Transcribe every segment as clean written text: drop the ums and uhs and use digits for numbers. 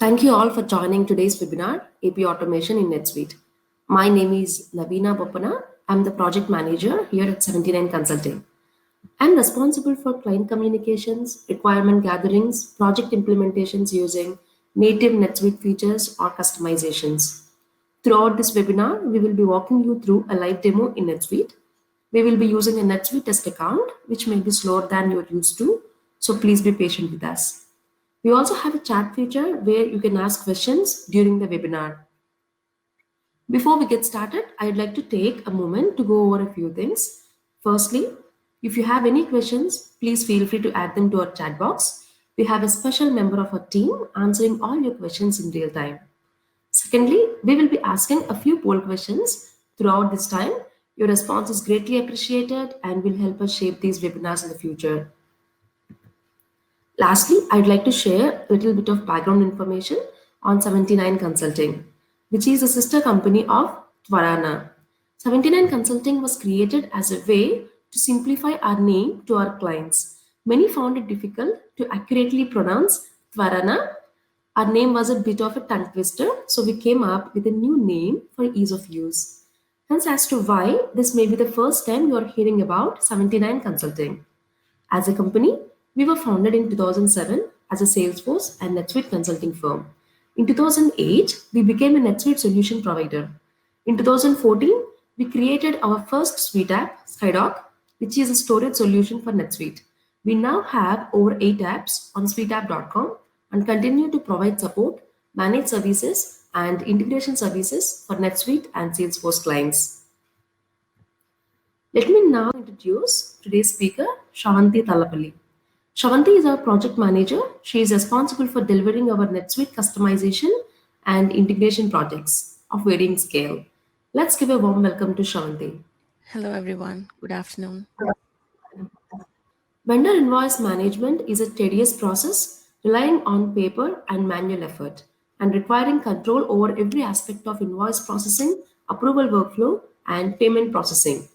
Thank you all for joining today's webinar, AP Automation in NetSuite. My name is Navina Boppana. I'm the project manager here at 79 Consulting. I'm responsible for client communications, requirement gatherings, project implementations using native NetSuite features or customizations. Throughout this webinar, we will be walking you through a live demo in NetSuite. We will be using a NetSuite test account, which may be slower than you're used to, so please be patient with us. We also have a chat feature where you can ask questions during the webinar. Before we get started, I'd like to take a moment to go over a few things. Firstly, if you have any questions, please feel free to add them to our chat box. We have a special member of our team answering all your questions in real time. Secondly, we will be asking a few poll questions throughout this time. Your response is greatly appreciated and will help us shape these webinars in the future. Lastly, I'd like to share a little bit of background information on 79 Consulting, which is a sister company of Tvarana. 79 Consulting was created as a way to simplify our name to our clients. Many found it difficult to accurately pronounce Tvarana. Our name was a bit of a tongue twister, so we came up with a new name for ease of use. Hence, as to why this may be the first time you are hearing about 79 Consulting. As a company, we were founded in 2007 as a Salesforce and NetSuite consulting firm. In 2008, we became a NetSuite solution provider. In 2014, we created our first suite app, Skydock, which is a storage solution for NetSuite. We now have over 8 apps on suiteapp.com and continue to provide support, manage services, and integration services for NetSuite and Salesforce clients. Let me now introduce today's speaker, Shravanti Talapalli. Shravanti is our project manager. She is responsible for delivering our NetSuite customization and integration projects of varying scale. Let's give a warm welcome to Shravanti. Hello everyone, good afternoon. Vendor invoice management is a tedious process relying on paper and manual effort and requiring control over every aspect of invoice processing, approval workflow, and payment processing.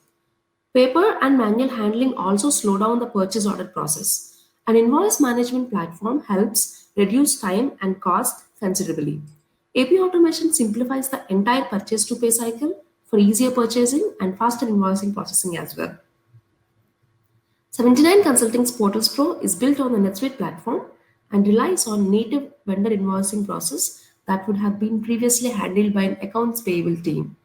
Paper and manual handling also slow down the purchase order process. An invoice management platform helps reduce time and cost considerably. AP automation simplifies the entire purchase to pay cycle for easier purchasing and faster invoicing processing as well. 79 Consulting's PortalsPro is built on the NetSuite platform and relies on native vendor invoicing process that would have been previously handled by an accounts payable team.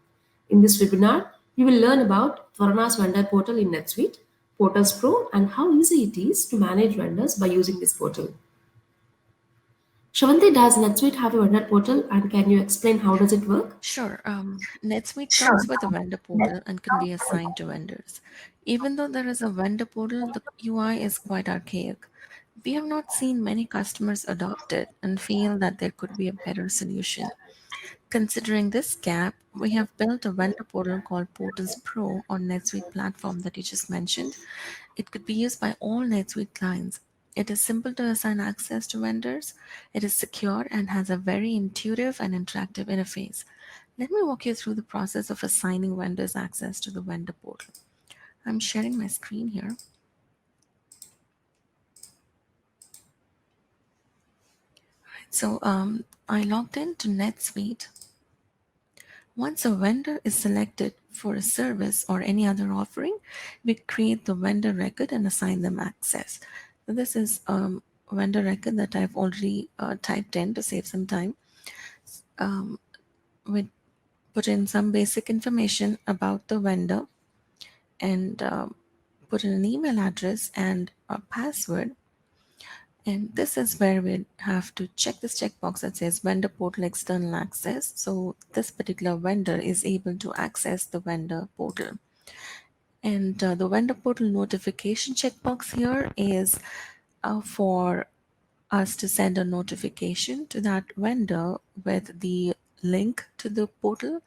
In this webinar, you will learn about Tvarana's vendor portal in NetSuite, PortalsPro, and how easy it is to manage vendors by using this portal. Shravanti, does NetSuite have a vendor portal and can you explain how does it work? Sure, NetSuite comes with a vendor portal and can be assigned to vendors. Even though there is a vendor portal, the UI is quite archaic. We have not seen many customers adopt it and feel that there could be a better solution. Considering this gap, we have built a vendor portal called PortalsPro on NetSuite platform that you just mentioned. It could be used by all NetSuite clients. It is simple to assign access to vendors. It is secure and has a very intuitive and interactive interface. Let me walk you through the process of assigning vendors access to the vendor portal. I'm sharing my screen here. So I logged into NetSuite. Once a vendor is selected for a service or any other offering, we create the vendor record and assign them access. So this is a vendor record that I've already typed in to save some time. We put in some basic information about the vendor and put in an email address and a password. And this is where we have to check this checkbox that says vendor portal external access. So this particular vendor is able to access the vendor portal. And the vendor portal notification checkbox here is for us to send a notification to that vendor with the link to the portal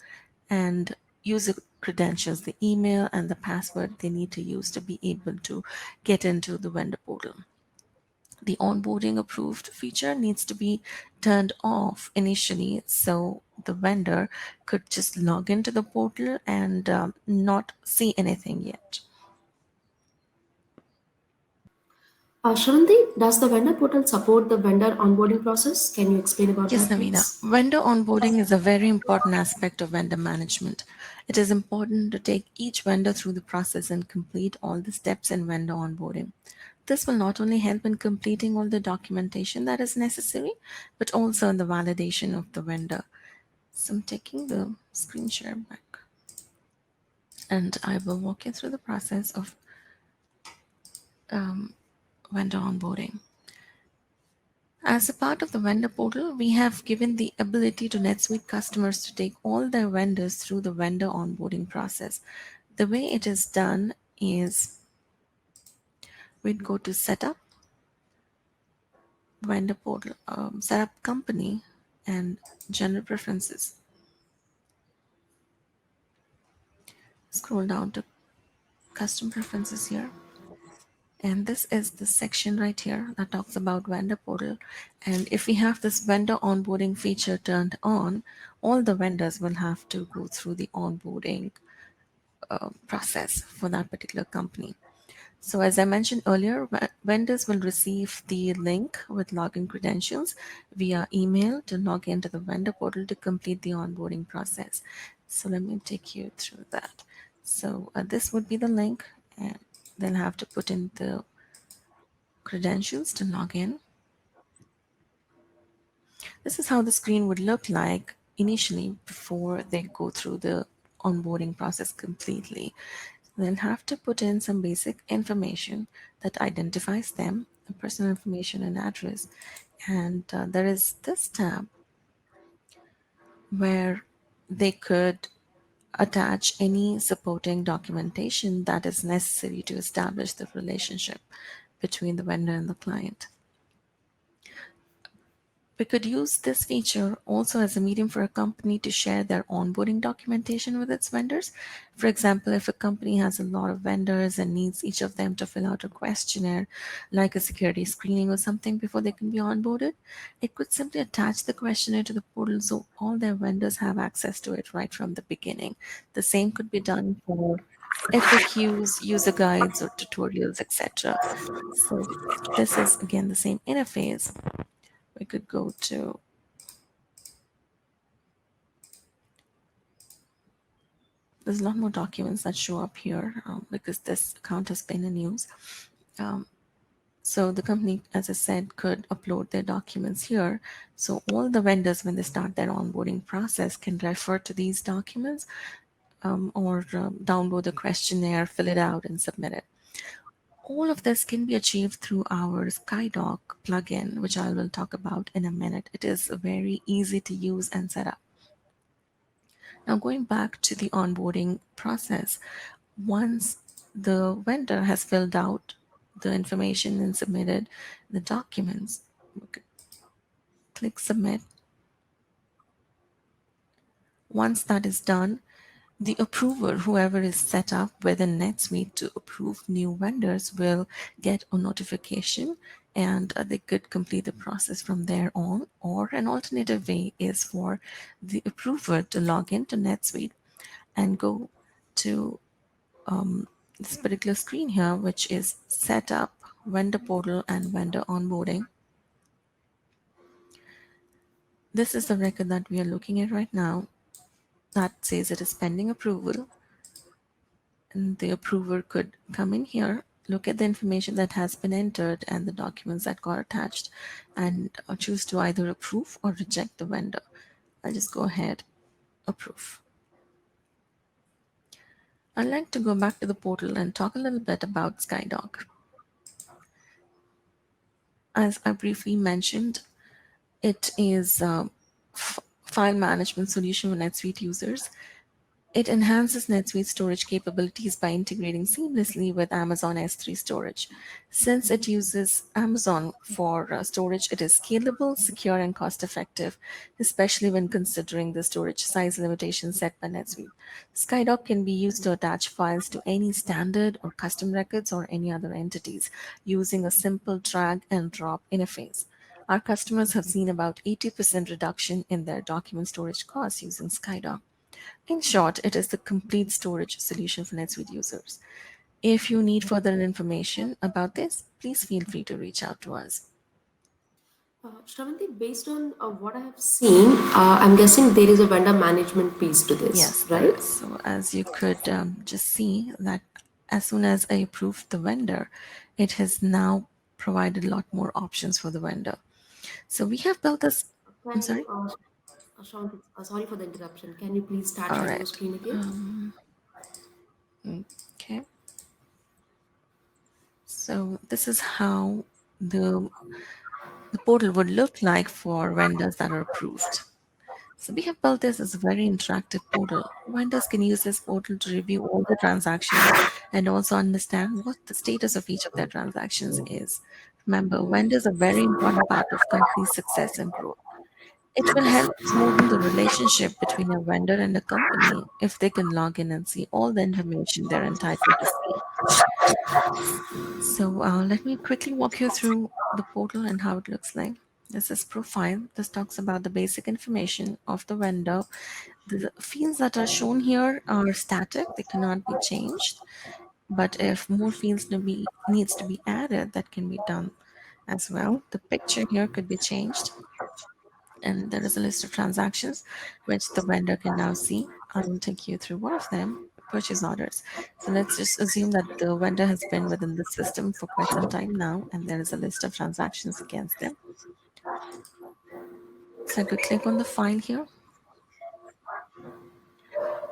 and user credentials, the email and the password they need to use to be able to get into the vendor portal. The onboarding approved feature needs to be turned off initially so the vendor could just log into the portal and not see anything yet. Shravandi, does the vendor portal support the vendor onboarding process? Can you explain about Yes, that, Navina. please? Vendor onboarding is a very important aspect of vendor management. It is important to take each vendor through the process and complete all the steps in vendor onboarding. This will not only help in completing all the documentation that is necessary, but also in the validation of the vendor. So I'm taking the screen share back and I will walk you through the process of um, vendor onboarding. As a part of the vendor portal, we have given the ability to NetSuite customers to take all their vendors through the vendor onboarding process. The way it is done is we'd go to setup, vendor portal, setup company, and general preferences. Scroll down to custom preferences here. And this is the section right here that talks about vendor portal. And if we have this vendor onboarding feature turned on, all the vendors will have to go through the onboarding process for that particular company. So as I mentioned earlier, vendors will receive the link with login credentials via email to log into the vendor portal to complete the onboarding process. So let me take you through that. So this would be the link, and they'll have to put in the credentials to log in. This is how the screen would look like initially before they go through the onboarding process completely. They'll have to put in some basic information that identifies them, personal information and address. And there is this tab where they could attach any supporting documentation that is necessary to establish the relationship between the vendor and the client. We could use this feature also as a medium for a company to share their onboarding documentation with its vendors. For example, if a company has a lot of vendors and needs each of them to fill out a questionnaire, like a security screening or something before they can be onboarded, it could simply attach the questionnaire to the portal so all their vendors have access to it right from the beginning. The same could be done for FAQs, user guides, or tutorials, etc. So, this is again the same interface. We could go to, there's a lot more documents that show up here because this account has been in use. Um, so the company, as I said, could upload their documents here. So all the vendors, when they start their onboarding process, can refer to these documents or download the questionnaire, fill it out, and submit it. All of this can be achieved through our SkyDoc plugin, which I will talk about in a minute. It is very easy to use and set up. Now, going back to the onboarding process, once the vendor has filled out the information and submitted the documents, we could click submit. Once that is done, the approver, whoever is set up within NetSuite to approve new vendors, will get a notification and they could complete the process from there on. Or an alternative way is for the approver to log into NetSuite and go to this particular screen here, which is setup, vendor portal, and vendor onboarding. This is the record that we are looking at right now that says it is pending approval. And the approver could come in here, look at the information that has been entered and the documents that got attached, and choose to either approve or reject the vendor. I'll just go ahead, approve. I'd like to go back to the portal and talk a little bit about SkyDoc. As I briefly mentioned, it is a file management solution for NetSuite users. It enhances NetSuite storage capabilities by integrating seamlessly with Amazon S3 storage. Since it uses Amazon for storage, it is scalable, secure, and cost effective, especially when considering the storage size limitations set by NetSuite. SkyDoc can be used to attach files to any standard or custom records or any other entities using a simple drag and drop interface. Our customers have seen about 80% reduction in their document storage costs using SkyDoc. In short, it is the complete storage solution for NetSuite users. If you need further information about this, please feel free to reach out to us. Shravanti, based on what I have seen, I'm guessing there is a vendor management piece to this, Yes, there right? is. So as you could just see that as soon as I approved the vendor, it has now provided a lot more options for the vendor. So we have built this. I'm Can you, sorry. Shravanti, sorry for the interruption. Can you please start All sharing your right. screen again? Okay. So this is how the the portal would look like for vendors that are approved. So we have built this as a very interactive portal. Vendors can use this portal to review all the transactions and also understand what the status of each of their transactions is. Remember, vendors are a very important part of company success and growth. It will help smoothen the relationship between a vendor and a company if they can log in and see all the information they're entitled to see. So let me quickly walk you through the portal and how it looks like. This is profile. This talks about the basic information of the vendor. The fields that are shown here are static; they cannot be changed. But if more fields needs to be added, that can be done as well. The picture here could be changed, and there is a list of transactions which the vendor can now see. I will take you through one of them, purchase orders. So let's just assume that the vendor has been within the system for quite some time now, and there is a list of transactions against them. So I could click on the file here.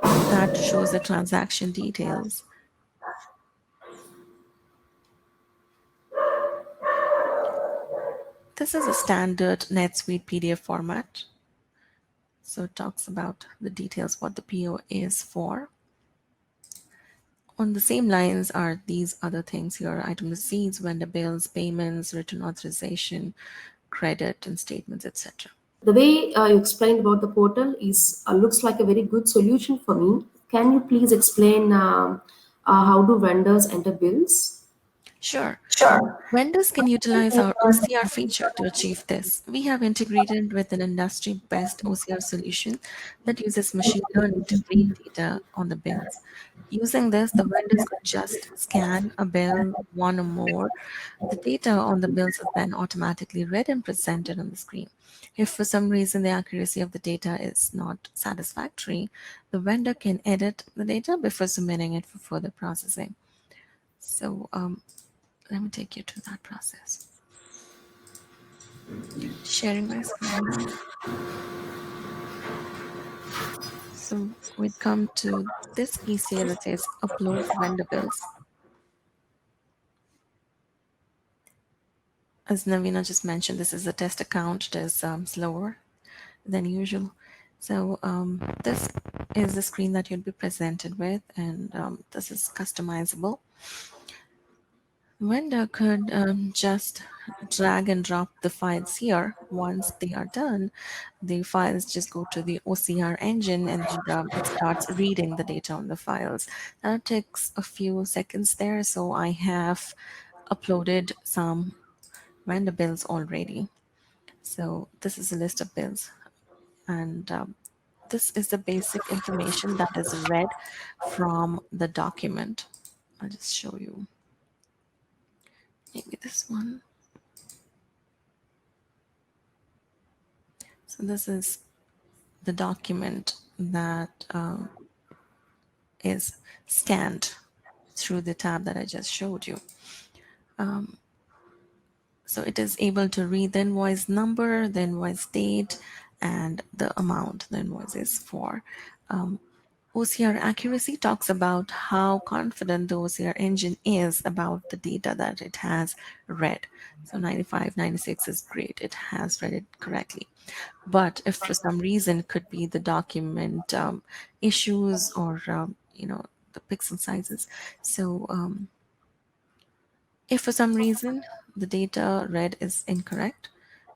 That shows the transaction details. This is a standard NetSuite PDF format. So it talks about the details, what the PO is for. On the same lines are these other things here: item receipts, vendor bills, payments, return authorization, credit, and statements, etc. The way you explained about the portal is looks like a very good solution for me. Can you please explain how do vendors enter bills? Sure. Vendors can utilize our OCR feature to achieve this. We have integrated with an industry best OCR solution that uses machine learning to read data on the bills. Using this, the vendors could just scan a bill, one or more. The data on the bills is then automatically read and presented on the screen. If for some reason the accuracy of the data is not satisfactory, the vendor can edit the data before submitting it for further processing. So let me take you to that process. Sharing my screen now. So we'd come to this piece here that says upload vendor bills. As Navina just mentioned, this is a test account. It is slower than usual. So this is the screen that you'd be presented with, and this is customizable. Vendor could just drag and drop the files here. Once they are done, the files just go to the OCR engine, and it starts reading the data on the files. That takes a few seconds there, so I have uploaded some vendor bills already. So this is a list of bills, and this is the basic information that is read from the document. I'll just show you maybe this one. So this is the document that is scanned through the tab that I just showed you. So it is able to read the invoice number, the invoice date, and the amount the invoice is for. OCR accuracy talks about how confident the OCR engine is about the data that it has read. So 95, 96 is great. It has read it correctly. But if for some reason, it could be the document issues or the pixel sizes. So if for some reason the data read is incorrect,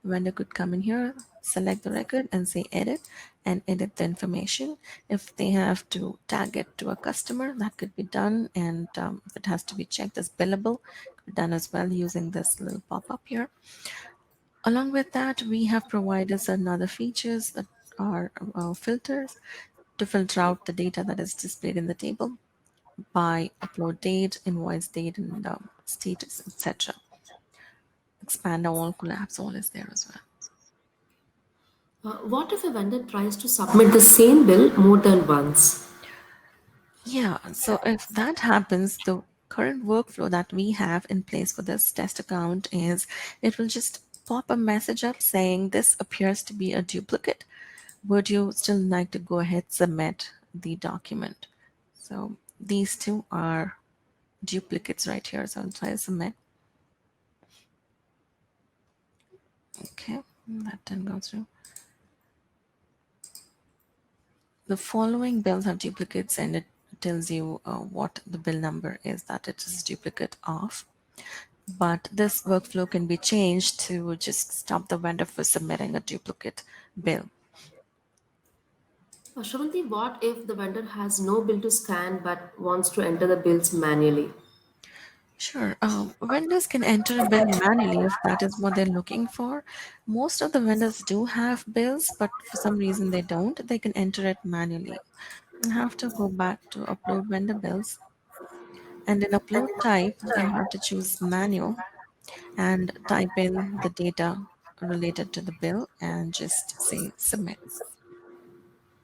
the vendor could come in here, select the record and say edit, and edit the information. If they have to tag it to a customer, that could be done. And if it has to be checked as billable, it could be done as well using this little pop-up here. Along with that, we have provided certain other features that are filters to filter out the data that is displayed in the table. by upload date, invoice date, and status, etc. Expand all, collapse all is there as well. What if a vendor tries to submit the same bill more than once? Yeah, so if that happens, the current workflow that we have in place for this test account is it will just pop a message up saying this appears to be a duplicate. Would you still like to go ahead submit the document? So these two are duplicates right here. So I'll try to submit. Okay, that didn't go through. The following bills are duplicates and it tells you what the bill number is that it is duplicate of. But this workflow can be changed to just stop the vendor for submitting a duplicate bill. Shravanti, what if the vendor has no bill to scan but wants to enter the bills manually? Sure. Vendors can enter a bill manually if that is what they're looking for. Most of the vendors do have bills, but for some reason they don't. They can enter it manually. You have to go back to upload vendor bills. And in upload type, you have to choose manual and type in the data related to the bill and just say submit.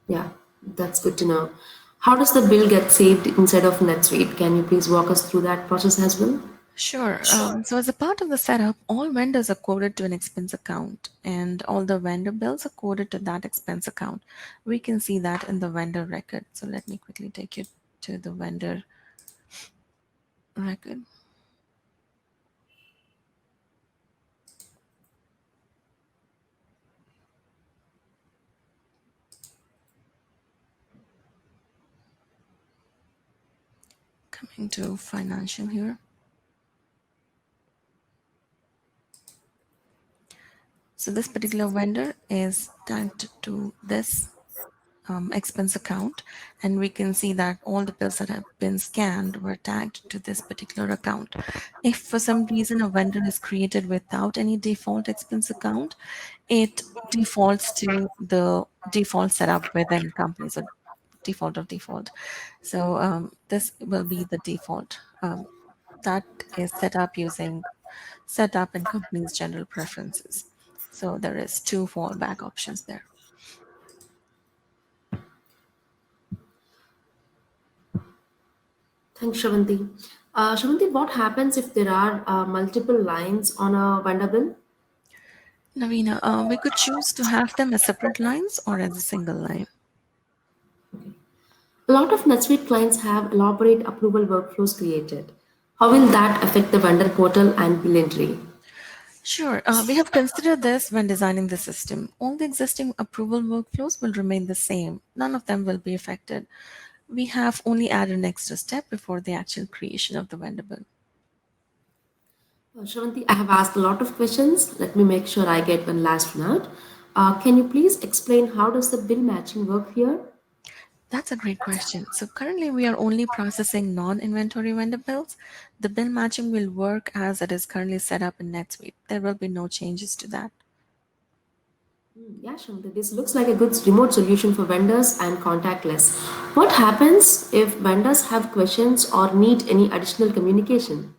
Yeah, that's good to know. How does the bill get saved inside of NetSuite? Can you please walk us through that process as well? Sure. So as a part of the setup, all vendors are coded to an expense account and all the vendor bills are coded to that expense account. We can see that in the vendor record. So let me quickly take you to the vendor record. Coming to financial here. So this particular vendor is tagged to this expense account, and we can see that all the bills that have been scanned were tagged to this particular account. If for some reason a vendor is created without any default expense account, it defaults to the default setup within company. So default of default. So this will be the default that is set up using setup and company's general preferences. So there is two fallback options there. Thanks, Shravanti. Shravanti, what happens if there are multiple lines on a vendor bill? Navina, we could choose to have them as separate lines or as a single line. A lot of NetSuite clients have elaborate approval workflows created. How will that affect the vendor portal and bill entry? Sure, we have considered this when designing the system. All the existing approval workflows will remain the same. None of them will be affected. We have only added an extra step before the actual creation of the vendor bill. Shravanti, I have asked a lot of questions. Let me make sure I get one last one out. Can you please explain how does the bill matching work here? That's a great question. So currently we are only processing non-inventory vendor bills. The bill matching will work as it is currently set up in NetSuite. There will be no changes to that. Yeah, Shravanti, this looks like a good remote solution for vendors and contactless. What happens if vendors have questions or need any additional communication?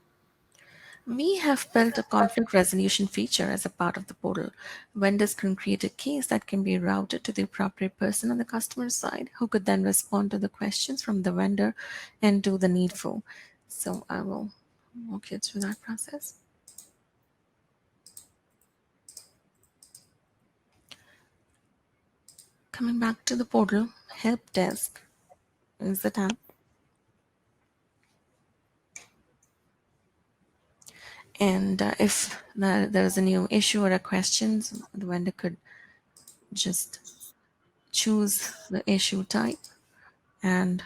We have built a conflict resolution feature as a part of the portal. Vendors can create a case that can be routed to the appropriate person on the customer side who could then respond to the questions from the vendor and do the needful. So I will walk you through that process. Coming back to the portal, help desk is the tab. And if there's a new issue or a question, the vendor could just choose the issue type and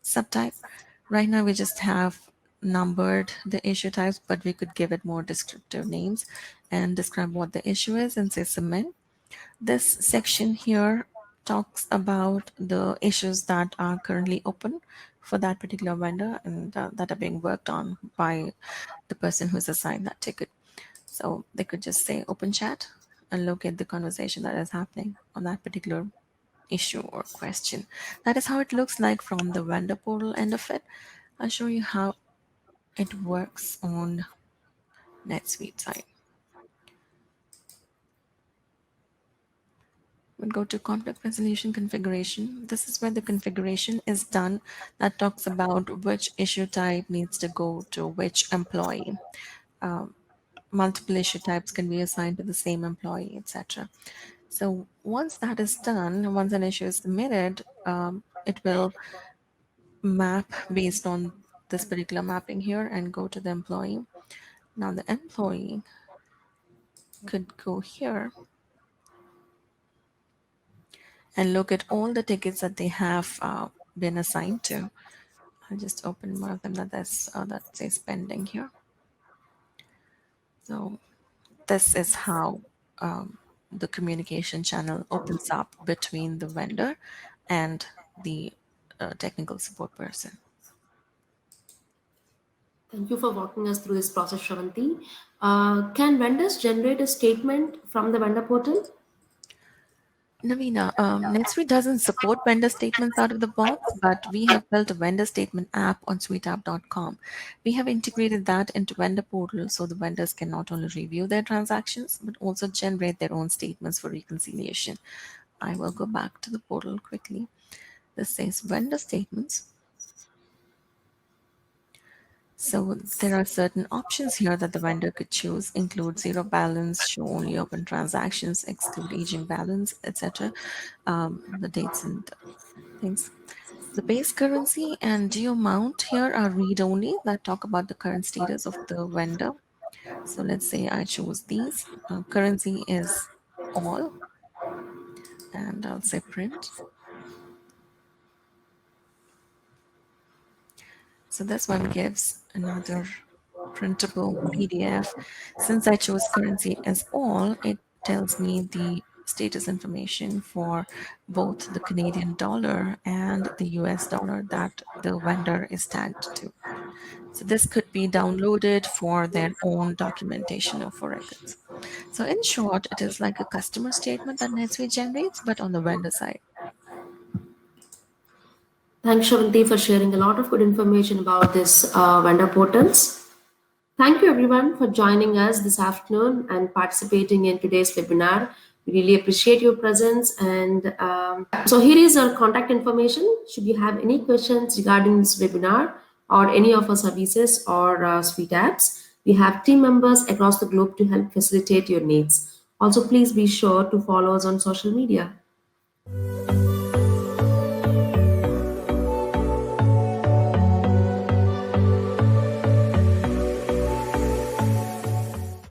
subtype. Right now, we just have numbered the issue types, but we could give it more descriptive names and describe what the issue is and say submit. This section here talks about the issues that are currently open for that particular vendor and that are being worked on by the person who's assigned that ticket. So they could just say open chat and look at the conversation that is happening on that particular issue or question. That is how it looks like from the vendor portal end of it. I'll show you how it works on NetSuite side. We'll go to conflict resolution configuration. This is where the configuration is done that talks about which issue type needs to go to which employee. Um, Multiple issue types can be assigned to the same employee, etc. So once that is done, once an issue is submitted, it will map based on this particular mapping here and go to the employee. Now the employee could go here and look at all the tickets that they have been assigned to. I'll just open one of them that says pending here. So this is how the communication channel opens up between the vendor and the technical support person. Thank you for walking us through this process, Shravanti. Can vendors generate a statement from the vendor portal? Navina, NetSuite doesn't support vendor statements out of the box, but we have built a vendor statement app on suiteapp.com. We have integrated that into vendor portal so the vendors can not only review their transactions, but also generate their own statements for reconciliation. I will go back to the portal quickly. This says vendor statements. So there are certain options here that the vendor could choose, include zero balance, show only open transactions, exclude aging balance, etc. The dates and things. The base currency and due amount here are read only that talk about the current status of the vendor. So let's say I choose these. Currency is all, and I'll say print. So this one gives another printable PDF. Since I chose currency as all, it tells me the status information for both the Canadian dollar and the US dollar that the vendor is tagged to. So this could be downloaded for their own documentation or for records. So in short, it is like a customer statement that NetSuite generates, but on the vendor side. Thanks, Shravanti, for sharing a lot of good information about this vendor portals. Thank you, everyone, for joining us this afternoon and participating in today's webinar. We really appreciate your presence. And so, here is our contact information. Should you have any questions regarding this webinar or any of our services or suite apps, we have team members across the globe to help facilitate your needs. Also, please be sure to follow us on social media.